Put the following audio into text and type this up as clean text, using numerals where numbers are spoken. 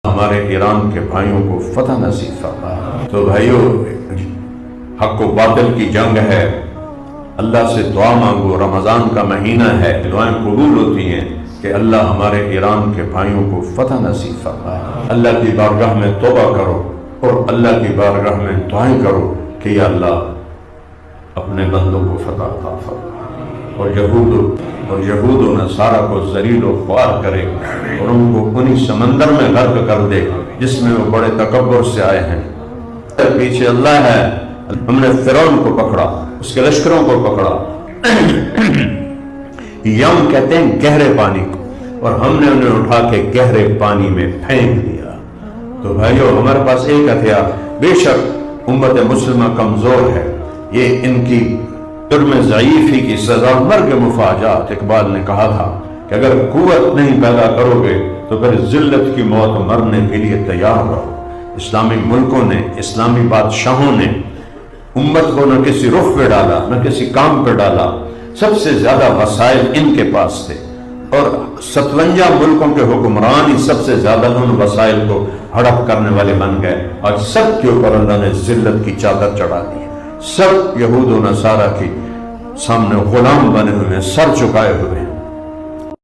ہمارے ایران کے بھائیوں کو فتح نصیب فرما۔ تو بھائیوں، حق و باطل کی جنگ ہے، اللہ سے دعا مانگو، رمضان کا مہینہ ہے، دعائیں قبول ہوتی ہیں کہ اللہ ہمارے ایران کے بھائیوں کو فتح نصیب فرما۔ اللہ کی بارگاہ میں توبہ کرو اور اللہ کی بارگاہ میں دعائیں کرو کہ یا اللہ اپنے بندوں کو فتح عطا فرما، اور یہود و نصارہ کو ذلیل و خوار کرے اور ان کو انہی سمندر میں غرق کر دے جس میں وہ بڑے تکبر سے آئے ہیں۔ پیچھے اللہ ہے، ہم نے فرعون کو پکڑا، اس کے لشکروں کو پکڑا، یم کہتے ہیں گہرے پانی کو، اور ہم نے انہیں اٹھا کے گہرے پانی میں پھینک دیا۔ تو بھائیو، ہمارے پاس ایک ہتھیار، بے شک امت مسلمہ کمزور ہے، یہ ان کی جرم ضعیفی کی سزا مرگ مفاجات۔ اقبال نے کہا تھا کہ اگر قوت نہیں پیدا کرو گے تو پھر ذلت کی موت مرنے کے لیے تیار رہو۔ اسلامی ملکوں نے، اسلامی بادشاہوں نے امت کو نہ کسی رخ پہ ڈالا، نہ کسی کام پہ ڈالا، سب سے زیادہ وسائل ان کے پاس تھے، اور 57 ملکوں کے حکمران ہی سب سے زیادہ ان وسائل کو ہڑپ کرنے والے بن گئے، اور سب کے اوپر اللہ نے ذلت کی چادر چڑھا دی۔ سب یہود و نصارہ کی سامنے غلام بنے ہوئے ہیں، سر چکائے ہوئے ہیں۔